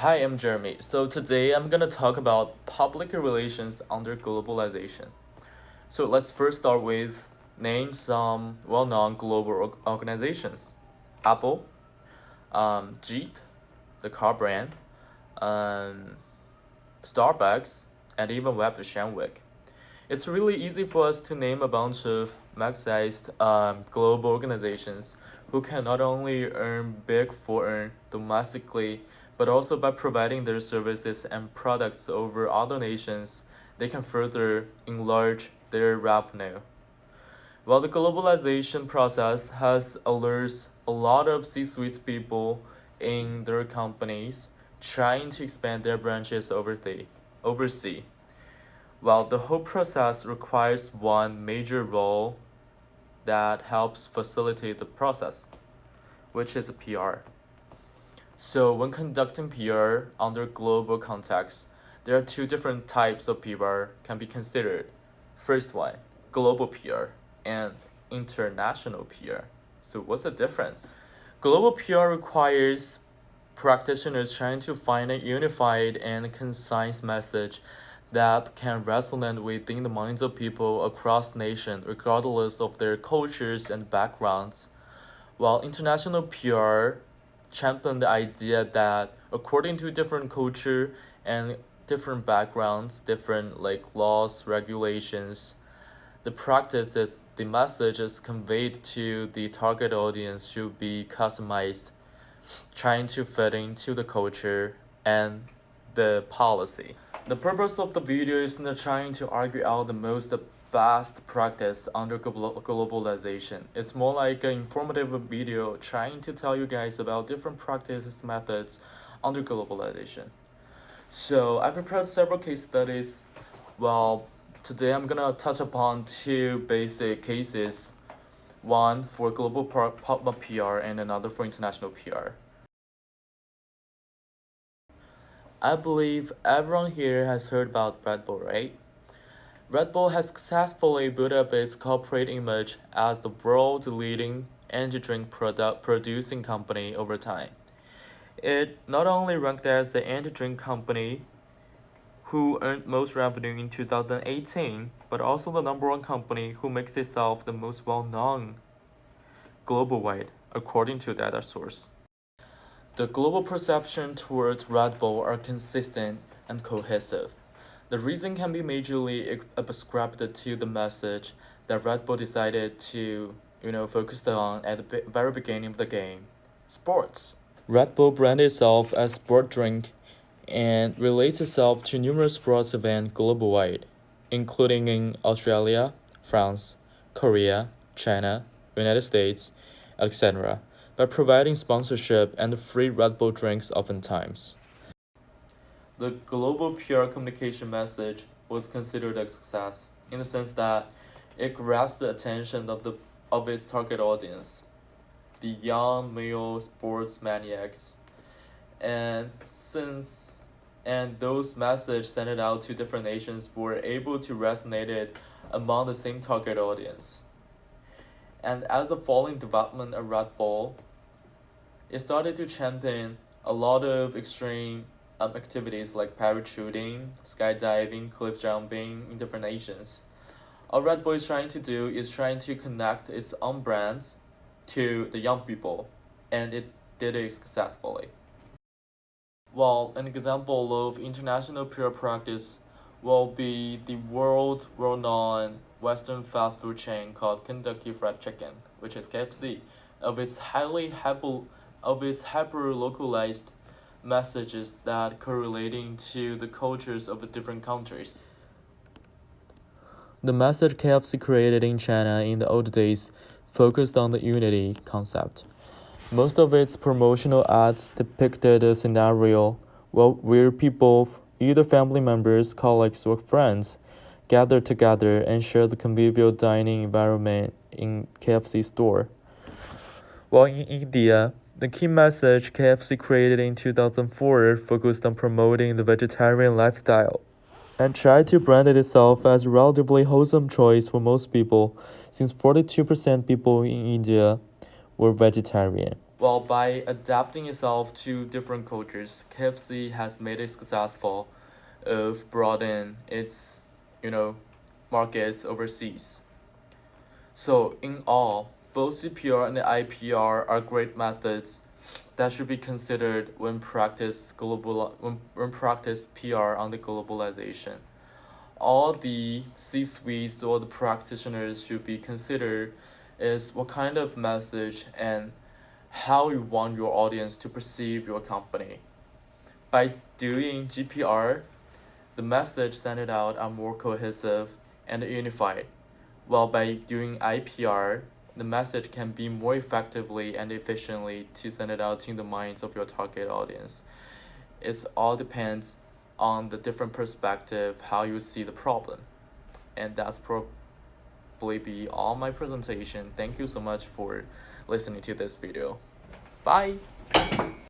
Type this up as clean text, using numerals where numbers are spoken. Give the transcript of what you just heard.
Hi, I'm Jeremy. So today I'm gonna talk about public relations under globalization. So let's first start with name some well-known global organizations: Apple, Jeep, the car brand, um, Starbucks, and even Web Shenwick. It's really easy for us to name a bunch of mega-sized global organizations who can not only earn big foreign domestically, but also by providing their services and products over other nations, they can further enlarge their revenue. While the globalization process has alerts a lot of C-suite people in their companies trying to expand their branches overseas. Well, the whole process requires one major role that helps facilitate the process, which is PR. So when conducting PR under global context, there are two different types of PR can be considered. First one, global PR and international PR. So what's the difference? Global PR requires practitioners trying to find a unified and concise message that can resonate within the minds of people across nations, regardless of their cultures and backgrounds. While international PR champion the idea that according to different culture and different backgrounds, different laws, regulations, the practices, the messages conveyed to the target audience should be customized, trying to fit into the culture and the policy. The purpose of the video is not trying to argue out the most best practice under globalization. It's more like an informative video trying to tell you guys about different practices methods under globalization. So I prepared several case studies. Well, today I'm gonna touch upon two basic cases, one for global PR and another for international PR. I believe everyone here has heard about Red Bull, right? Red Bull has successfully built up its corporate image as the world's leading energy drink producing company over time. It not only ranked as the energy drink company who earned most revenue in 2018, but also the number one company who makes itself the most well-known global-wide, according to data source. The global perception towards Red Bull are consistent and cohesive. The reason can be majorly ascribed to the message that Red Bull decided to, focus on at the very beginning of the game: sports. Red Bull branded itself as sport drink and relates itself to numerous sports events global-wide, including in Australia, France, Korea, China, United States, etc., by providing sponsorship and free Red Bull drinks oftentimes. The global PR communication message was considered a success in the sense that it grasped the attention of its target audience, the young male sports maniacs, and those messages sent out to different nations were able to resonate among the same target audience. And as the following development of Red Bull, it started to champion a lot of extreme activities like parachuting, skydiving, cliff jumping in different nations. All Red Bull is trying to do is trying to connect its own brands to the young people, and it did it successfully. Well, an example of international PR practice will be the world well-known Western fast food chain called Kentucky Fried Chicken, which is KFC, of its hyper-localized messages that correlating to the cultures of the different countries. The message KFC created in China in the old days focused on the unity concept. Most of its promotional ads depicted a scenario where people, either family members, colleagues, or friends, gather together and share the convivial dining environment in KFC store. While in India, the key message KFC created in 2004 focused on promoting the vegetarian lifestyle and tried to brand itself as a relatively wholesome choice for most people, since 42% people in India were vegetarian. Well, by adapting itself to different cultures, KFC has made it successful of broaden its, you know, markets overseas. So in all, both CPR and IPR are great methods that should be considered when practice PR on the globalization. All the C-suites or the practitioners should be considered is what kind of message and how you want your audience to perceive your company. By doing GPR, the message sent out are more cohesive and unified, while by doing IPR, the message can be more effectively and efficiently to send it out in the minds of your target audience. It all depends on the different perspective, how you see the problem. And that's probably be all my presentation. Thank you so much for listening to this video. Bye!